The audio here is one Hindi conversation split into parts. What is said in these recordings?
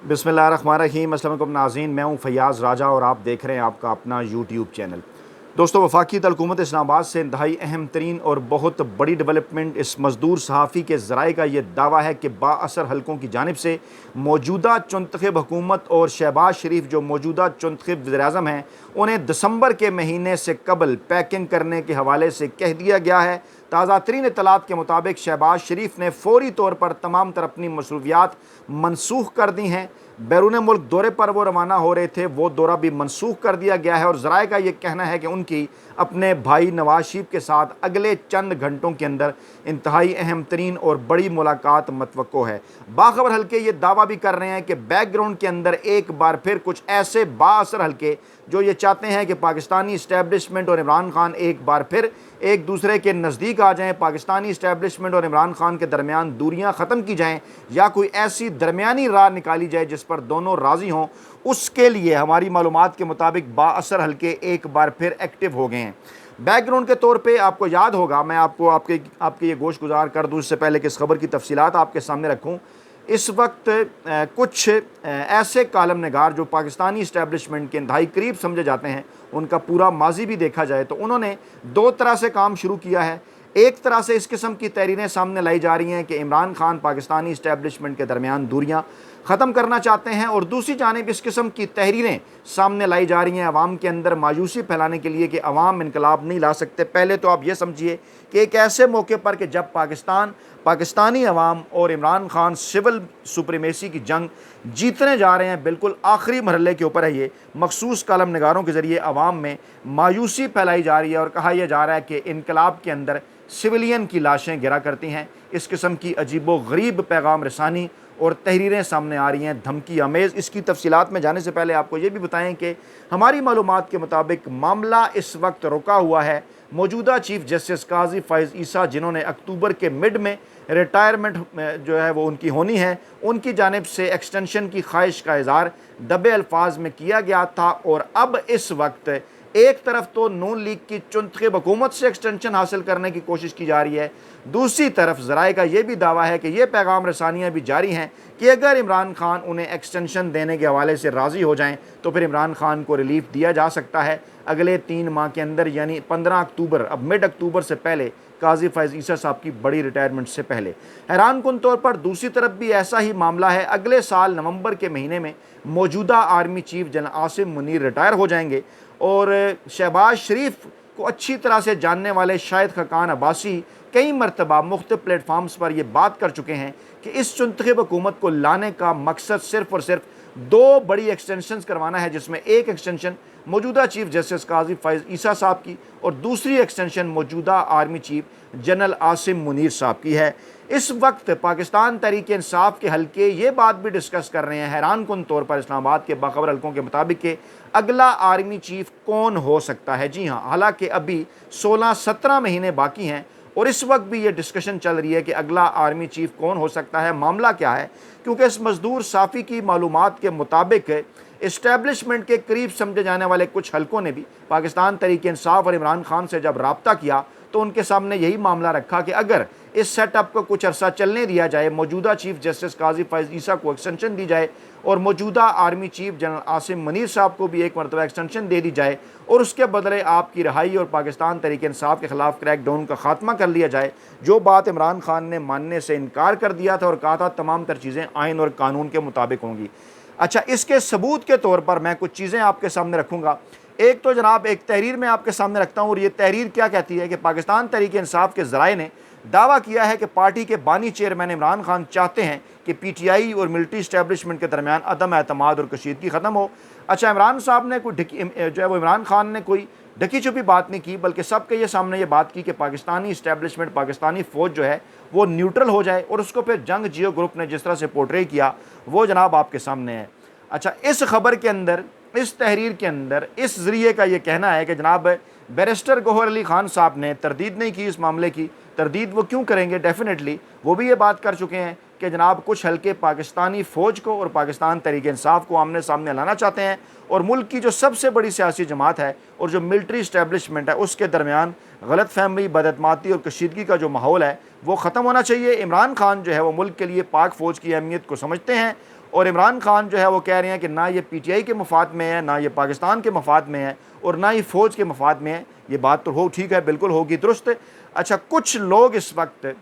बिस्मिल्लाहिर्रहमानिर्रहीम। अस्सलाम वालेकुम नाज़रीन, मैं हूँ फ़ैयाज़ राजा और आप देख रहे हैं आपका अपना यूट्यूब चैनल। दोस्तों, वफाकी हुकूमत इस्लामाबाद से इंतहाई अहम तरीन और बहुत बड़ी डेवलपमेंट इस मज़दूर सहाफ़ी के ज़राए का ये दावा है कि बाअसर हलकों की जानिब से मौजूदा चुंतखब हुकूमत और शहबाज शरीफ जो मौजूदा चुंतखब वज़ीर-ए-आज़म हैं, उन्हें दिसंबर के महीने से कबल पैकिंग करने के हवाले से कह दिया गया है। ताज़ा तरीन इत्तलात के मुताबिक शहबाज शरीफ ने फ़ौरी तौर पर तमाम तर अपनी मसरूफियात मनसूख कर दी हैं। बैरून मुल्क दौरे पर वो रवाना हो रहे थे, वो दौरा भी मनसूख कर दिया गया है और ज़राए का ये कहना है कि उनकी अपने भाई नवाज शरीफ के साथ अगले चंद घंटों के अंदर इंतहाई अहम तरीन और बड़ी मुलाकात मतवक्को है। बाखबर हल्के ये दावा भी कर रहे हैं कि बैकग्राउंड के अंदर एक बार फिर कुछ ऐसे बाअसर हल्के जो ये चाहते हैं कि पाकिस्तानी इस्टेब्लिशमेंट और इमरान खान एक बार फिर एक दूसरे के नज़दीक आ जाएं, पाकिस्तानी इस्टेब्लिशमेंट और इमरान खान के दरमियान दूरियां ख़त्म की जाएं या कोई ऐसी दरमियानी राह निकाली जाए जिस पर दोनों राज़ी हों। उसके लिए हमारी मालूमात के मुताबिक बाअसर हल्के एक बार फिर एक्टिव हो गए हैं। बैकग्राउंड के तौर पे आपको याद होगा, मैं आपको आपके ये गोश गुजार कर दूँ इससे पहले कि इस खबर की तफसीलात आपके सामने रखूँ। इस वक्त कुछ ऐसे कालम नगार जो पाकिस्तानी इस्टेब्लिशमेंट के इंतहाई करीब समझे जाते हैं, उनका पूरा माजी भी देखा जाए तो उन्होंने दो तरह से काम शुरू किया है। एक तरह से इस किस्म की तहरीरें सामने लाई जा रही हैं कि इमरान खान पाकिस्तानी इस्टेब्लिशमेंट के दरमियान दूरियाँ ख़त्म करना चाहते हैं और दूसरी जानिब इस किस्म की तहरीरें सामने लाई जा रही हैं अवाम के अंदर मायूसी फैलाने के लिए कि अवाम इनकलाब नहीं ला सकते। पहले तो आप ये समझिए कि एक ऐसे मौके पर कि जब पाकिस्तानी अवाम और इमरान खान सिविल सुप्रीमेसी की जंग जीतने जा रहे हैं, बिल्कुल आखिरी मरहले के ऊपर है, ये मखसूस कालम नगारों के ज़रिए अवाम में मायूसी फैलाई जा रही है और कहा यह जा रहा है कि इनकलाब के अंदर सिविलियन की लाशें गिरा करती हैं। इस किस्म की अजीबो गरीब पैगाम रसानी और तहरीरें सामने आ रही हैं, धमकी आमेज़। इसकी तफसीलात में जाने से पहले आपको ये भी बताएं कि हमारी मालूमात के मुताबिक मामला इस वक्त रुका हुआ है मौजूदा चीफ जस्टिस काजी फ़ैज़ ईसा, जिन्होंने अक्टूबर के मिड में रिटायरमेंट जो है वो उनकी होनी है, उनकी जानिब से एक्सटेंशन की ख्वाहिश का इज़हार दबे अल्फाज में किया गया था। और अब इस वक्त एक तरफ तो नून लीग की चुंतखब हुकूमत से एक्सटेंशन हासिल करने की कोशिश की जा रही है, दूसरी तरफ ज़राए का ये भी दावा है कि ये पैगाम रसानियाँ भी जारी हैं कि अगर इमरान खान उन्हें एक्सटेंशन देने के हवाले से राज़ी हो जाएं तो फिर इमरान खान को रिलीफ दिया जा सकता है अगले 3 माह के अंदर, यानी 15 अक्टूबर, अब मिड अक्टूबर से पहले, काजी फ़ैज़ ईसा साहब की बड़ी रिटायरमेंट से पहले। हैरान कुन तौर पर दूसरी तरफ भी ऐसा ही मामला है। अगले साल नवंबर के महीने में मौजूदा army chief general Asim Munir retire हो जाएंगे और शहबाज शरीफ को अच्छी तरह से जानने वाले शाहिद खकान अब्बासी कई मरतबा मुख्तलिफ प्लेटफार्म्स पर यह बात कर चुके हैं कि इस चुंतखब हुकूमत को लाने का मकसद सिर्फ और सिर्फ 2 बड़ी एक्सटेंशन करवाना है, जिसमें एक एक्सटेंशन मौजूदा चीफ जस्टिस काजी फ़ैज़ ईसा साहब की और दूसरी एक्सटेंशन मौजूदा army chief general Asim Munir साहब की है। इस वक्त पाकिस्तान तहरीक इंसाफ के हल्के ये बात भी डिस्कस कर रहे हैं हैरान कुन तौर पर इस्लामाबाद के बाखबर हल्कों के मुताबिक कि अगला आर्मी चीफ कौन हो सकता है। जी हाँ, हालांकि अभी 16-17 महीने बाकी हैं और इस वक्त भी ये डिस्कशन चल रही है कि अगला आर्मी चीफ कौन हो सकता है, मामला क्या है। क्योंकि इस मजदूर साफ़ी की मालूमात के मुताबिक इस्टेब्लिशमेंट के करीब समझे जाने वाले कुछ हलकों ने भी पाकिस्तान तहरीक इंसाफ और इमरान खान से जब रब्ता किया तो उनके सामने यही मामला रखा कि अगर इस सेटअप को कुछ अरसा चलने दिया जाए, मौजूदा चीफ जस्टिस काजी फ़ैज़ ईसा को एक्सटेंशन दी जाए और मौजूदा army chief general Asim Munir साहब को भी एक मरतबा एक्सटेंशन दे दी जाए और उसके बदले आपकी रिहाई और पाकिस्तान तहरीक इंसाफ के ख़िलाफ़ क्रैकडाउन का ख़ात्मा कर लिया जाए, जो बात इमरान खान ने मानने से इनकार कर दिया था और कहा था तमाम तर चीज़ें आइन और कानून के मुताबिक होंगी। अच्छा, इसके सबूत के तौर पर मैं कुछ चीज़ें आपके सामने रखूँगा। एक तो जनाब एक तहरीर मैं आपके सामने रखता हूँ और ये तहरीर क्या कहती है कि पाकिस्तान तहरीक इंसाफ के ज़राए ने दावा किया है कि पार्टी के बानी चेयरमैन इमरान खान चाहते हैं कि पीटीआई और मिलिट्री इस्टेब्लिशमेंट के दरमियान अदम एतमाद और कशीदगी ख़त्म हो। अच्छा, इमरान साहब ने कोई जो है वो इमरान खान ने कोई ढकी छुपी बात नहीं की, बल्कि सबके ये सामने ये बात की कि पाकिस्तानी इस्टेब्लिशमेंट, पाकिस्तानी फ़ौज जो है वो न्यूट्रल हो जाए और उसको फिर जंग जियो ग्रुप ने जिस तरह से पोर्ट्रे किया वो जनाब आपके सामने है। अच्छा, इस खबर के अंदर, इस तहरीर के अंदर इस ज़रिए का ये कहना है कि जनाब बैरिस्टर गौहर अली खान साहब ने तरदीद नहीं की इस मामले की। तरदीद वो क्यों करेंगे, डेफिनेटली वो भी ये बात कर चुके हैं कि जनाब कुछ हल्के पाकिस्तानी फ़ौज को और पाकिस्तान तहरीक इंसाफ को आमने सामने लाना चाहते हैं और मुल्क की जो सबसे बड़ी सियासी जमात है और जो मिलिट्री इस्टेब्लिशमेंट है उसके दरमियान गलत फहमी, बदअतमादी और कशीदगी का जो माहौल है वो ख़त्म होना चाहिए। इमरान खान जो है वो मुल्क के लिए पाक फ़ौज की अहमियत को समझते हैं और इमरान खान जो है वो कह रहे हैं कि ना ये PTI के मफाद में है, ना ये पाकिस्तान के मफाद में है, और ना ही फ़ौज के मफाद में है। ये बात तो हो ठीक है, बिल्कुल होगी, दुरुस्त। अच्छा, कुछ लोग इस वक्त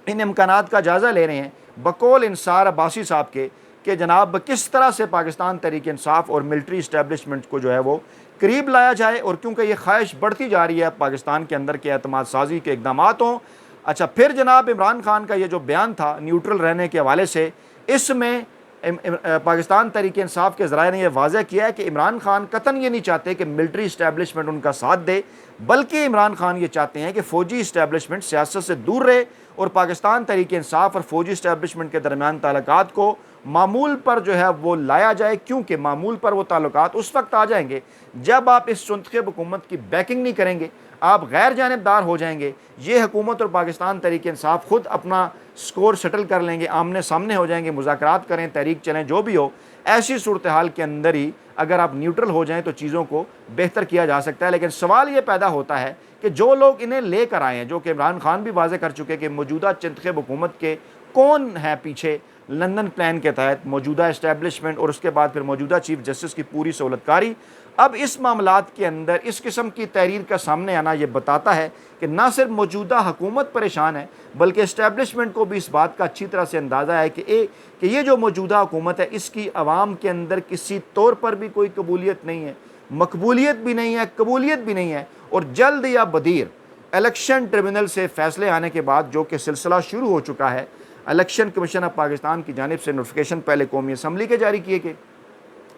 इन इम्कानात का जायज़ा ले रहे हैं बकौल इंसार अब्बासी साहब के कि जनाब किस तरह से पाकिस्तान तहरीक इंसाफ और मिलिट्री इस्टेब्लिशमेंट को जो है वो करीब लाया जाए, और क्योंकि ये ख्वाहिश बढ़ती जा रही है पाकिस्तान के अंदर के एतमाद साजी के इकदाम हों। अच्छा, फिर जनाब इमरान खान का ये जो बयान था न्यूट्रल रहने के हवाले से, इसमें पाकिस्तान तहरीक इंसाफ के ज़राए ने यह वाज़ह किया है कि इमरान खान कतन ये नहीं चाहते कि मिलिट्री इस्टेब्लिशमेंट उनका साथ दे, बल्कि इमरान खान ये चाहते हैं कि फ़ौजी इस्टेब्लिशमेंट सियासत से दूर रहे और पाकिस्तान तहरीक इंसाफ और फ़ौजी इस्टेब्लिशमेंट के दरमियान ताल्लुकात को मामूल पर जो है वो लाया जाए, क्योंकि मामूल पर वो ताल्लुकात उस वक्त आ जाएंगे जब आप इस मुंतखब हुकूमत की बैकिंग नहीं करेंगे, आप गैर जानिबदार हो जाएंगे। ये हुकूमत और पाकिस्तान तहरीक इंसाफ खुद अपना स्कोर सेटल कर लेंगे, आमने सामने हो जाएंगे, मुज़ाकरात करें, तहरीक चलें, जो भी हो। ऐसी सूरत हाल के अंदर ही अगर आप न्यूट्रल हो जाएं तो चीज़ों को बेहतर किया जा सकता है। लेकिन सवाल ये पैदा होता है कि जो लोग इन्हें लेकर आए हैं, जो कि इमरान खान भी वाज़े कर चुके कि मौजूदा मुंतखब हुकूमत के कौन है पीछे, लंदन प्लान के तहत मौजूदा इस्टेब्लिशमेंट और उसके बाद फिर मौजूदा चीफ जस्टिस की पूरी सहूलतकारी। अब इस मामलात के अंदर इस किस्म की तहरीर का सामने आना ये बताता है कि ना सिर्फ मौजूदा हुकूमत परेशान है, बल्कि इस्टेब्लिशमेंट को भी इस बात का अच्छी तरह से अंदाज़ा है कि ये जो मौजूदा हुकूमत है इसकी आवाम के अंदर किसी तौर पर भी कोई कबूलियत नहीं है, मकबूलियत भी नहीं है, कबूलियत भी नहीं है। और जल्द या बदीर इलेक्शन ट्रिब्यूनल से फ़ैसले आने के बाद, जो कि सिलसिला शुरू हो चुका है, इलेक्शन कमीशन ऑफ पाकिस्तान की जानिब से नोटिफिकेशन पहले कौमी असम्बली के जारी किए गए,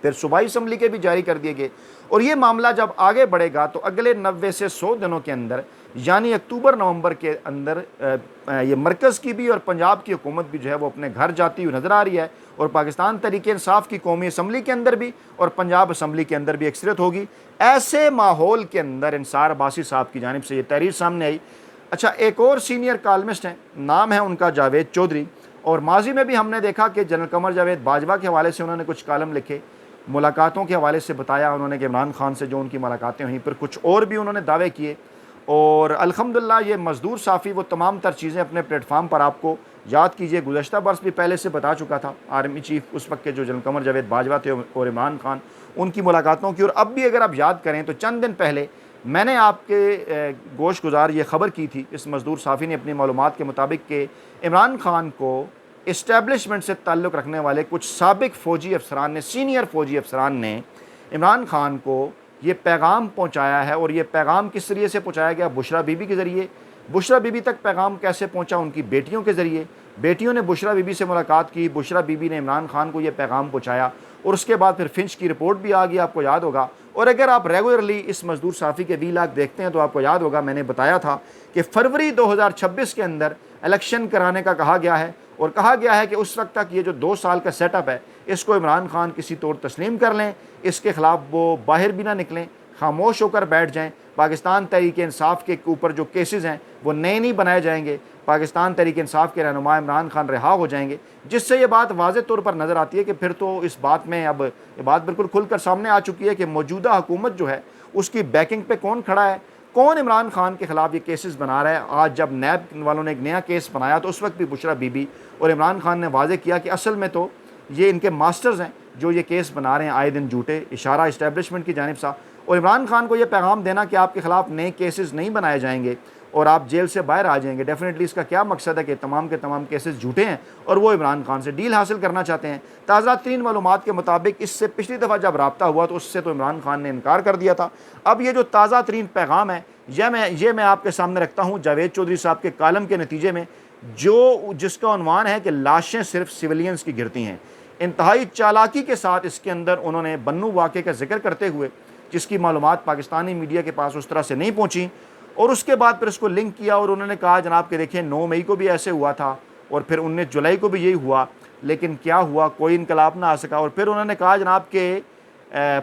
फिर सूबाई असम्बली के भी जारी कर दिए गए, और ये मामला जब आगे बढ़ेगा तो अगले 90 से 100 दिनों के अंदर, यानी अक्टूबर नवंबर के अंदर ये मरकज़ की भी और पंजाब की हुकूमत भी जो है वो अपने घर जाती हुई नज़र आ रही है, और पाकिस्तान तहरीक इंसाफ की कौमी असम्बली के अंदर भी और पंजाब असम्बली के अंदर भी अक्सरियत होगी। ऐसे माहौल के अंदर इंसार अब्बासी साहब की जानिब से ये तहरीर सामने आई। अच्छा, एक और सीनियर कॉलमिस्ट हैं, नाम है उनका जावेद चौधरी, और माजी में भी हमने देखा कि जनरल कमर जावेद बाजवा के हवाले से उन्होंने कुछ कालम लिखे, मुलाकातों के हवाले से बताया उन्होंने कि इमरान खान से जो उनकी मुलाकातें हुई, पर कुछ और भी उन्होंने दावे किए। और अल्हम्दुलिल्लाह ये मज़दूर साफ़ी वो तमाम तर चीज़ें अपने प्लेटफार्म पर, आपको याद कीजिए गुज़श्ता बरस भी पहले से बता चुका था आर्मी चीफ उस वक्त के जो जनरल कमर जावेद बाजवा थे और इमरान खान, उनकी मुलाकातों की। और अब भी अगर आप याद करें तो चंद दिन पहले मैंने आपके गोश गुजार ये ख़बर की थी, इस मज़दूर साफ़ी ने अपनी मालूमात के मुताबिक कि इमरान खान को इस्टेब्लिशमेंट से ताल्लुक़ रखने वाले कुछ साबिक फ़ौजी अफसरान ने, सीनियर फ़ौजी अफसरान ने इमरान खान को ये पैगाम पहुंचाया है। और ये पैगाम किस ज़रिए से पहुंचाया गया? बुशरा बीबी के ज़रिए। बुशरा बीबी तक पैगाम कैसे पहुंचा? उनकी बेटियों के ज़रिए। बेटियों ने बुशरा बीबी से मुलाकात की, बुशरा बीबी ने इमरान खान को ये पैगाम पहुंचाया, और उसके बाद फिर फिंच की रिपोर्ट भी आ गई, आपको याद होगा। और अगर आप रेगुलरली इस मज़दूर साफ़ी के वीलाग देखते हैं तो आपको याद होगा मैंने बताया था कि फरवरी 2026 के अंदर इलेक्शन कराने का कहा गया है, और कहा गया है कि उस वक्त तक ये जो 2 साल का सेटअप है इसको इमरान खान किसी तौर तस्लीम कर लें, इसके ख़िलाफ़ वो बाहर भी ना निकलें, खामोश होकर बैठ जाएं। पाकिस्तान तहरीक इंसाफ के ऊपर जो केसेस हैं वो नए नहीं बनाए जाएंगे, पाकिस्तान तहरीक इंसाफ के रहनुमा इमरान खान रिहा हो जाएंगे, जिससे ये बात वाज़ेह तौर पर नज़र आती है कि फिर तो इस बात में अब ये बात बिल्कुल खुलकर सामने आ चुकी है कि मौजूदा हुकूमत जो है उसकी बैकिंग पे कौन खड़ा है, कौन इमरान खान के ख़िलाफ़ ये केसेस बना रहा है। आज जब नैब वालों ने एक नया केस बनाया तो उस वक्त भी बुशरा बीबी और इमरान खान ने वाज़ेह किया कि असल में तो ये इनके मास्टर्स हैं जो ये केस बना रहे हैं आए दिन झूठे, इशारा इस्टेब्लिशमेंट की जानिब से। और इमरान खान को ये पैगाम देना कि आपके ख़िलाफ़ नए केसेस नहीं बनाए जाएंगे और आप जेल से बाहर आ जाएंगे, डेफिनेटली इसका क्या मकसद है कि तमाम के तमाम केसेस झूठे हैं और वो इमरान खान से डील हासिल करना चाहते हैं। ताज़ा तरीन मालूमात के मुताबिक इससे पिछली दफ़ा जब रब्ता हुआ तो उससे तो इमरान खान ने इनकार कर दिया था। अब ये जो ताज़ा तरीन पैगाम है ये मैं आपके सामने रखता हूँ जावेद चौधरी साहब के कालम के नतीजे में, जो जिसका उन्वान है कि लाशें सिर्फ सिविलियंस की गिरती हैं। इंतहाई चालाकी के साथ इसके अंदर उन्होंने बन्नू वाक़े का जिक्र करते हुए, जिसकी मालूमात पाकिस्तानी मीडिया के पास उस तरह से नहीं पहुँची, और उसके बाद फिर इसको लिंक किया और उन्होंने कहा जनाब कि देखिए 9 मई को भी ऐसे हुआ था और फिर 19 जुलाई को भी यही हुआ, लेकिन क्या हुआ, कोई इनकलाब ना आ सका। और फिर उन्होंने कहा जनाब कि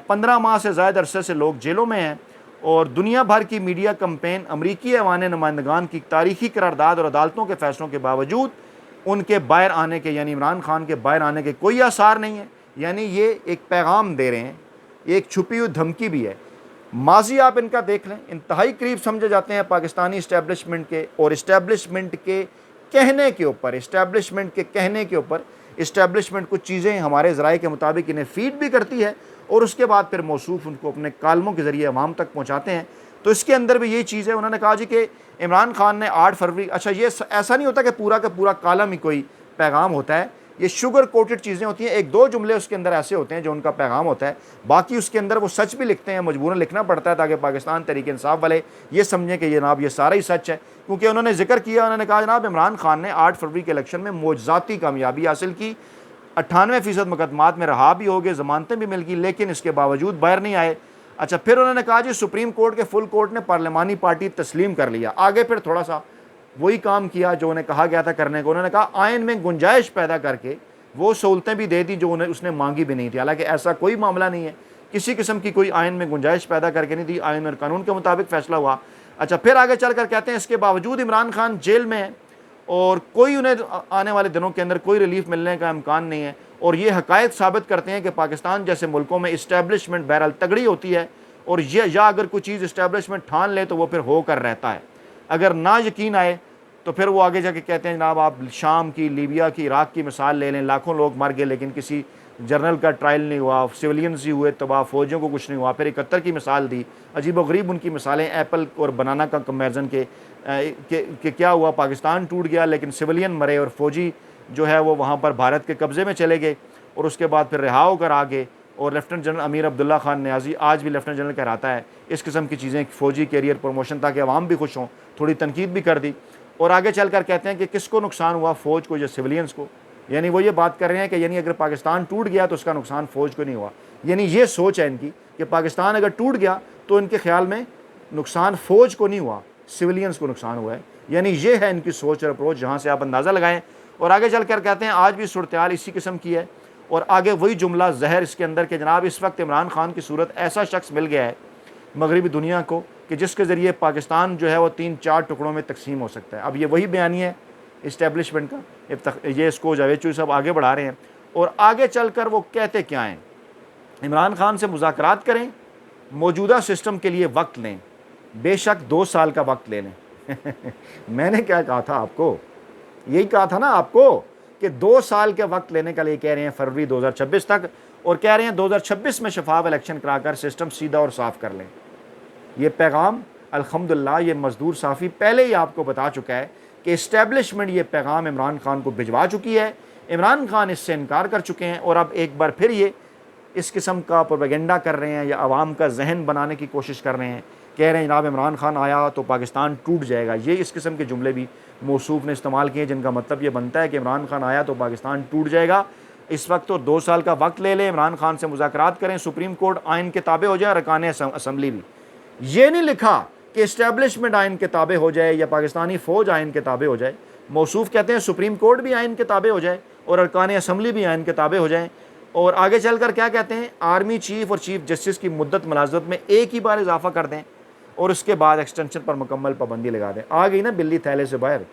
15 माह से ज़्यादा अरसे से लोग जेलों में हैं और दुनिया भर की मीडिया कंपेन, अमरीकी ऐवान नुमाइंदगान की तारीखी करारदाद और अदालतों के फ़ैसलों के बावजूद उनके बाहर आने के, यानी इमरान खान के बाहर आने के कोई आसार नहीं है। यानी ये एक पैगाम दे रहे हैं, एक छुपी हुई धमकी भी है। माजी आप इनका देख लें, इंतहाई करीब समझे जाते हैं पाकिस्तानी इस्टेब्लिशमेंट के, और इस्टेब्लिशमेंट के कहने के ऊपर इस्टेब्लिशमेंट कुछ चीज़ें हमारे ज़राए के मुताबिक इन्हें फीड भी करती है और उसके बाद फिर मौसूफ उनको अपने कालमों के ज़रिए अवाम तक पहुँचाते हैं। तो इसके अंदर भी यही चीज़ है। उन्होंने कहा जी कि इमरान खान ने 8 फरवरी, अच्छा ये ऐसा नहीं होता कि पूरा का पूरा कालम ही कोई पैगाम होता है, ये शुगर कोटेड चीज़ें होती हैं। एक दो जुमले उसके अंदर ऐसे होते हैं जो उनका पैगाम होता है, बाकी उसके अंदर वो सच भी लिखते हैं, मजबूरन लिखना पड़ता है ताकि पाकिस्तान तहरीक इंसाफ वाले ये समझें कि जनाब ये सारा ही सच है। क्योंकि उन्होंने जिक्र किया, उन्होंने कहा जनाब इमरान खान ने 8 फरवरी के इलेक्शन में मोजज़ाती कामयाबी हासिल की, 98% मुकदमात में रहा भी हो गए, ज़मानतें भी मिल गई, लेकिन इसके बावजूद बाहर नहीं आए। अच्छा, फिर उन्होंने कहा जी सुप्रीम कोर्ट के फुल कोर्ट ने पार्लिमानी पार्टी तस्लीम कर लिया। आगे फिर थोड़ा सा वही काम किया जो उन्हें कहा गया था करने को। उन्होंने कहा आयन में गुंजाइश पैदा करके वो सहूलतें भी दे दी जो उसने मांगी भी नहीं थी। हालांकि ऐसा कोई मामला नहीं है, किसी किस्म की कोई आयन में गुंजाइश पैदा करके नहीं दी, आयन और कानून के मुताबिक फैसला हुआ। अच्छा, फिर आगे चलकर कहते हैं इसके बावजूद इमरान खान जेल में है और कोई उन्हें आने वाले दिनों के अंदर कोई रिलीफ मिलने का इम्कान नहीं है। और ये हकायक साबित करते हैं कि पाकिस्तान जैसे मुल्कों में इस्टेब्लिशमेंट बहरहाल तगड़ी होती है और ये या अगर कोई चीज़ इस्टेब्लिशमेंट ठान ले तो वो फिर होकर रहता है, अगर ना यकीन आए तो फिर वो आगे जाके कहते हैं जनाब आप शाम की, लीबिया की, इराक की मिसाल ले लें, लाखों लोग मर गए लेकिन किसी जर्नल का ट्रायल नहीं हुआ, सिविलियंस ही हुए तबाह, फौजियों को कुछ नहीं हुआ। फिर 71 की मिसाल दी, अजीब व गरीब उनकी मिसालें, एप्पल और बनाना का कंपैरिजन के क्या हुआ, पाकिस्तान टूट गया लेकिन सिविलियन मरे और फौजी जो है वो वहाँ पर भारत के कब्ज़े में चले गए और उसके बाद फिर रिहा होकर आ गए। और lieutenant general Amir Abdullah Khan Niazi आज भी लेफ्टिनेंट जनरल कहलाता है। इस किस्म की चीज़ें, फौजी कैरियर प्रमोशन, ताकि अवाम भी खुश हों, थोड़ी तनकीद भी कर दी। और आगे चलकर कहते हैं कि किसको नुकसान हुआ, फ़ौज को या सिविलियंस को। यानी वो ये बात कर रहे हैं कि यानी अगर पाकिस्तान टूट गया तो उसका नुकसान फ़ौज को नहीं हुआ। यानी ये सोच है इनकी कि पाकिस्तान अगर टूट गया तो इनके ख्याल में नुकसान फ़ौज को नहीं हुआ, सिविलियंस को नुकसान हुआ है। यानी ये है इनकी सोच और अप्रोच, जहाँ से आप अंदाज़ा लगाएं। और आगे चलकर कहते हैं आज भी सूरत हाल इसी किस्म की है। और आगे वही जुमला जहर इसके अंदर के जनाब इस वक्त इमरान खान की सूरत ऐसा शख्स मिल गया है मगरबी दुनिया को कि जिसके ज़रिए पाकिस्तान जो है वो 3-4 टुकड़ों में तकसीम हो सकता है। अब ये वही बयानी है इस्टेब्लिशमेंट का, ये इसको जावेद चौधरी साहब आगे बढ़ा रहे हैं। और आगे चलकर वो कहते क्या हैं, इमरान खान से मुज़ाकरात करें, मौजूदा सिस्टम के लिए वक्त लें, बेशक 2 साल का वक्त ले लें। मैंने क्या कहा था आपको, यही कहा था ना आपको कि 2 साल के वक्त लेने के लिए कह रहे हैं फरवरी 2026 तक, और कह रहे हैं 2026 में शफाफ इलेक्शन कराकर सिस्टम सीधा और साफ कर लें। ये पैगाम अल्हम्दुलिल्लाह ये मजदूर साफ़ी पहले ही आपको बता चुका है कि इस्टेब्लिशमेंट ये पैगाम इमरान खान को भिजवा चुकी है। इमरान खान इससे इनकार कर चुके हैं और अब एक बार फिर ये इस किस्म का प्रोपेगेंडा कर रहे हैं या आवाम का जहन बनाने की कोशिश कर रहे हैं। कह रहे हैं जनाब इमरान खान आया तो पाकिस्तान टूट जाएगा। ये इस किस्म के जुमले भी मौसूफ ने इस्तेमाल किए जिनका मतलब ये बनता है कि इमरान खान आया तो पाकिस्तान टूट जाएगा। इस वक्त तो 2 साल का वक्त ले लें, इमरान खान से मुज़ाकरात करें, सुप्रीम कोर्ट आइन के ताबे हो जाए, अरकान असम्बली भी। ये नहीं लिखा कि इस्टेब्लिशमेंट आइन के ताबे हो जाए या पाकिस्तानी फ़ौज आइन के ताबे हो जाए। मौसूफ कहते हैं सुप्रीम कोर्ट भी आइन के ताबे हो जाए और अरकान असम्बली भी आइन के ताबे हो जाएँ। और आगे चलकर क्या कहते हैं, आर्मी चीफ और चीफ जस्टिस की मुद्दत मुलाजमत में एक ही बार इजाफा कर दें और उसके बाद एक्सटेंशन पर मुकम्मल पाबंदी लगा दें। आ गई ना बिल्ली थैले से बाहर।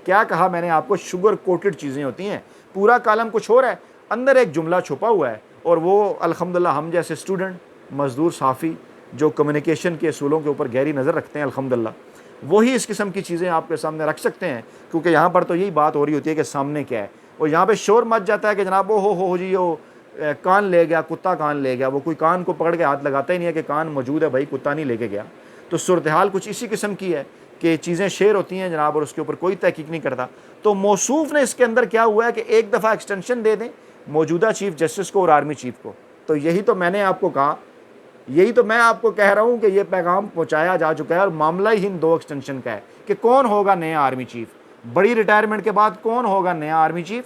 क्या कहा मैंने आपको, शुगर कोटेड चीज़ें होती हैं, पूरा कालम कुछ और है, अंदर एक जुमला छुपा हुआ है। और वो अल्हम्दुलिल्लाह हम जैसे स्टूडेंट, मजदूर साफ़ी जो कम्युनिकेशन के असूलों के ऊपर गहरी नज़र रखते हैं, अल्हम्दुलिल्लाह वही इस किस्म की चीज़ें आपके सामने रख सकते हैं। क्योंकि यहाँ पर तो यही बात हो रही होती है कि सामने क्या है, और यहाँ पर शोर मच जाता है कि जनाब वो हो जी वो कान ले गया, कुत्ता कान ले गया। वो कोई कान को पकड़ के हाथ लगाता ही नहीं है कि कान मौजूद है भाई, कुत्ता नहीं लेके गया। तो सूरत हाल कुछ इसी किस्म की है कि चीज़ें शेयर होती हैं जनाब और उसके ऊपर कोई तहकीक नहीं करता। तो मौसूफ ने इसके अंदर क्या हुआ है कि एक दफ़ा एक्सटेंशन दे दें मौजूदा चीफ जस्टिस को और आर्मी चीफ को। तो यही तो मैंने आपको कहा, यही तो मैं आपको कह रहा हूँ कि ये पैगाम पहुँचाया जा चुका है और मामला ही इन 2 एक्सटेंशन का है कि कौन होगा नया आर्मी चीफ, बड़ी रिटायरमेंट के बाद कौन होगा नया आर्मी चीफ।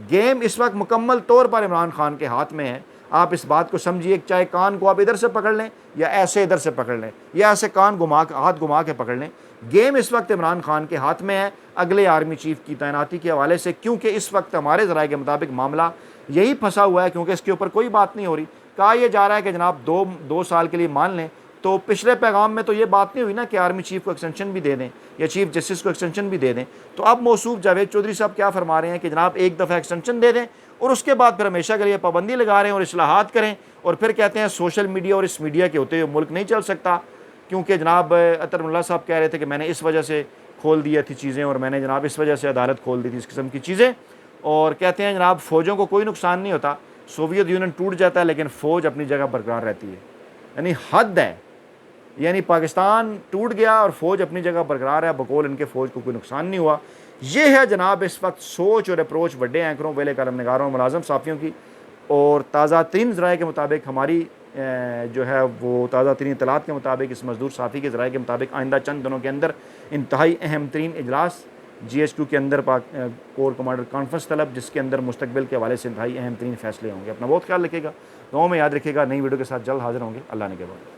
गेम इस वक्त मुकम्मल तौर पर इमरान खान के हाथ में है। आप इस बात को समझिए, चाहे कान को आप इधर से पकड़ लें या ऐसे इधर से पकड़ लें या ऐसे कान घुमा हाथ घुमा के पकड़ लें, गेम इस वक्त इमरान खान के हाथ में है अगले आर्मी चीफ की तैनाती के हवाले से। क्योंकि इस वक्त हमारे ज़राए के मुताबिक मामला यही फंसा हुआ है, क्योंकि इसके ऊपर कोई बात नहीं हो रही। कहा यह जा रहा है कि जनाब 2 साल के लिए मान लें। तो पिछले पैगाम में तो ये बात नहीं हुई ना कि आर्मी चीफ को एक्सटेंशन भी दे दें या चीफ जस्टिस को एक्सटेंशन भी दे दें। तो अब मौसूफ जावेद चौधरी साहब क्या फरमा रहे हैं कि जनाब एक दफ़ा एक्सटेंशन दे दें और उसके बाद फिर हमेशा के लिए पाबंदी लगा रहे हैं और इस्लाहात करें। और फिर कहते हैं सोशल मीडिया और इस मीडिया के होते हुए मुल्क नहीं चल सकता। क्योंकि जनाब अतर मुल्ला साहब कह रहे थे कि मैंने इस वजह से खोल दी थी चीज़ें और मैंने जनाब इस वजह से अदालत खोल दी थी, इस किस्म की चीज़ें। और कहते हैं जनाब फ़ौजों को कोई नुकसान नहीं होता, सोवियत यूनियन टूट जाता है लेकिन फ़ौज अपनी जगह बरकरार रहती है। यानी हद है, यानी पाकिस्तान टूट गया और फ़ौज अपनी जगह बरकरार है, बकौल इनके फ़ौज को कोई नुकसान नहीं हुआ। ये है जनाब इस वक्त सोच और अप्रोच बड़े एंकरों, वेले कलम नगारों, मुलाजम साफ़ियों की। और ताज़ा तरीन ज़राए के मुताबिक हमारी जो है वो ताज़ा तरीन इत्तलात के मुताबिक, इस मजदूर साफ़ी के ज़राए के मुताबिक आइंदा चंद दिनों के अंदर इंतहाई अहम तरीन इजलास GHQ के अंदर कोर कमांडर कॉन्फ्रेंस तलब, जिसके अंदर मुस्तकबिल के हवाले से इंतहाई अहम तरीन फैसले होंगे। अपना बहुत ख्याल रखिएगा, गाँव में याद रखिएगा। नई वीडियो के साथ जल्द हाजिर होंगे। अल्लाह ने के बाद।